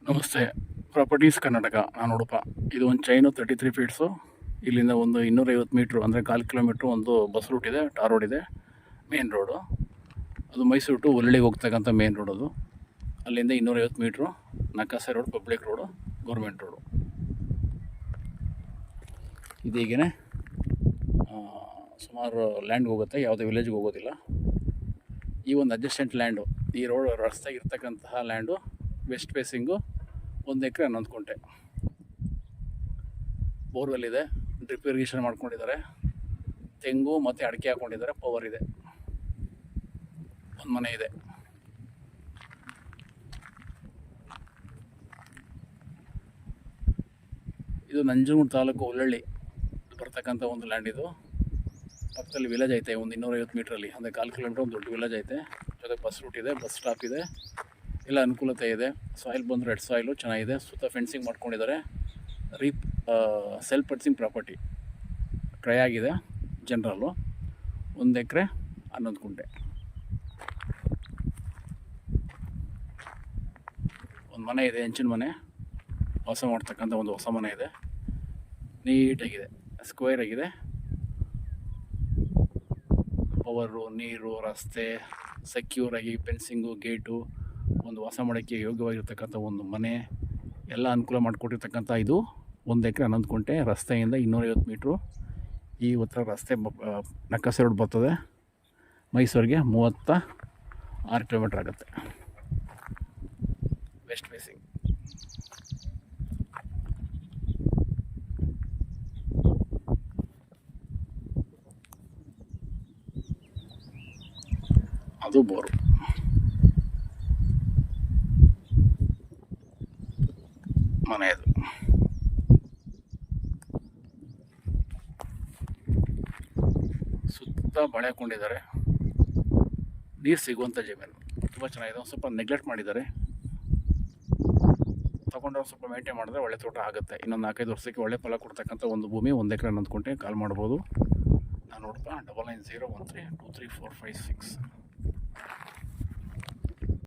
ನಮಸ್ತೆ. ಪ್ರಾಪರ್ಟೀಸ್ ಕರ್ನಾಟಕ. ನಾನು ಉಡುಪ. ಇದು ಒಂದು ಚೈನು 33 ಫೀಟ್ಸು. ಇಲ್ಲಿಂದ ಒಂದು 250 ಮೀಟ್ರು ಅಂದರೆ 1/4 ಕಿಲೋಮೀಟ್ರು ಒಂದು ಬಸ್ ರೂಟ್ ಇದೆ, ಟಾರ್ ರೋಡ್ ಇದೆ, ಮೇನ್ ರೋಡು. ಅದು ಮೈಸೂರು ಟು ಹುಬ್ಬಳ್ಳಿಗೆ ಹೋಗ್ತಕ್ಕಂಥ ಮೇನ್ ರೋಡ್ ಅದು. ಅಲ್ಲಿಂದ 250 ಮೀಟ್ರು ನಕಾಸೆ road, public road, government road. ಇದೀಗೇ ಸುಮಾರು ಲ್ಯಾಂಡ್ಗೆ ಹೋಗುತ್ತೆ, ಯಾವುದೇ ವಿಲೇಜ್ಗೆ ಹೋಗೋದಿಲ್ಲ. ಈ ಒಂದು ಅಡ್ಜಸ್ಟೆಂಟ್ ಲ್ಯಾಂಡು, ಈ ರೋಡ್ ರಸ್ತೆಗೆ ಇರ್ತಕ್ಕಂತಹ ಲ್ಯಾಂಡು ವೆಸ್ಟ್ ಫೇಸಿಂಗು 1 ಎಕರೆ 11 ಗುಂಟೆ. ಬೋರ್ವೆಲ್ ಇದೆ, ಡ್ರಿಪ್ ಇರಿಗೇಷನ್ ಮಾಡ್ಕೊಂಡಿದ್ದಾರೆ, ತೆಂಗು ಮತ್ತು ಅಡಿಕೆ ಹಾಕ್ಕೊಂಡಿದ್ದಾರೆ, ಪವರ್ ಇದೆ, ಒಂದು ಮನೆ ಇದೆ. ಇದು ನಂಜನಗೂಡು ತಾಲೂಕು ಹುಲ್ಲಳ್ಳಿ ಬರ್ತಕ್ಕಂಥ ಒಂದು ಲ್ಯಾಂಡ್. ಇದು ಪಕ್ಕದಲ್ಲಿ ವಿಲೇಜ್ ಐತೆ, ಒಂದು 250 ಮೀಟ್ರಲ್ಲಿ, ಅಂದರೆ 1/4 ಕಿಲೋಮೀಟ್ರ್ ಒಂದು ದೊಡ್ಡ ವಿಲೇಜ್ ಐತೆ. ಜೊತೆ ಬಸ್ ರೂಟ್ ಇದೆ, ಬಸ್ ಸ್ಟಾಪ್ ಇದೆ, ಎಲ್ಲ ಅನುಕೂಲತೆ ಇದೆ. ಸಾಯಿಲ್ ಬಂದು ರೆಡ್ ಸಾಯಿಲು ಚೆನ್ನಾಗಿದೆ. ಸುತ್ತ ಫೆನ್ಸಿಂಗ್ ಮಾಡ್ಕೊಂಡಿದ್ದಾರೆ. ಸೆಲ್ಫ್ ಪರ್ಚೇಸಿಂಗ್ ಪ್ರಾಪರ್ಟಿ, ಟ್ರೈ ಆಗಿದೆ, ಜನರಲ್ಲು. 1 ಎಕರೆ 11 ಗುಂಟೆ. ಒಂದು ಮನೆ ಇದೆ, ಹೆಂಚಿನ ಮನೆ, ವಾಸ ಮಾಡ್ತಕ್ಕಂಥ ಒಂದು ಹೊಸ ಮನೆ ಇದೆ. ನೀಟಾಗಿದೆ, ಸ್ಕ್ವೇರ್ ಆಗಿದೆ. ಪವರು, ನೀರು, ರಸ್ತೆ, ಸೆಕ್ಯೂರಾಗಿ ಫೆನ್ಸಿಂಗು, ಗೇಟು, ಒಂದು ವಾಸ ಮಾಡೋಕ್ಕೆ ಯೋಗ್ಯವಾಗಿರ್ತಕ್ಕಂಥ ಒಂದು ಮನೆ, ಎಲ್ಲ ಅನುಕೂಲ ಮಾಡಿಕೊಟ್ಟಿರ್ತಕ್ಕಂಥ ಇದು 1 ಎಕರೆ 11 ಗುಂಟೆ. ರಸ್ತೆಯಿಂದ 250 ಮೀಟ್ರು ಈ ಉತ್ತರ ರಸ್ತೆ ನಕಾಸೆ ರೋಡ್ ಬರ್ತದೆ. ಮೈಸೂರಿಗೆ 36 ಕಿಲೋಮೀಟ್ರ್ ಆಗುತ್ತೆ. West facing. ಅದು ಬೋರು. ಮನೆಯದು ಸುತ್ತ ಬಳೆ ಹಾಕ್ಕೊಂಡಿದ್ದಾರೆ. ನೀರು ಸಿಗುವಂಥ ಜಮೀನು, ತುಂಬ ಚೆನ್ನಾಗಿದೆ. ಒಂದು ಸ್ವಲ್ಪ ನೆಗ್ಲೆಕ್ಟ್ ಮಾಡಿದ್ದಾರೆ. ತೊಗೊಂಡವ್ರು ಸ್ವಲ್ಪ ಮೇಂಟೈನ್ ಮಾಡಿದ್ರೆ ಒಳ್ಳೆ ತೋಟ ಆಗುತ್ತೆ. ಇನ್ನೊಂದು 4-5 ವರ್ಷಕ್ಕೆ ಒಳ್ಳೆ ಫಲ ಕೊಡ್ತಕ್ಕಂಥ ಒಂದು ಭೂಮಿ. 1 ಎಕರೆ 11 ಗುಂಟೆ. ಕಾಲ್ ಮಾಡ್ಬೋದು. ನಾನು ನೋಡ್ತಾ 9901323456.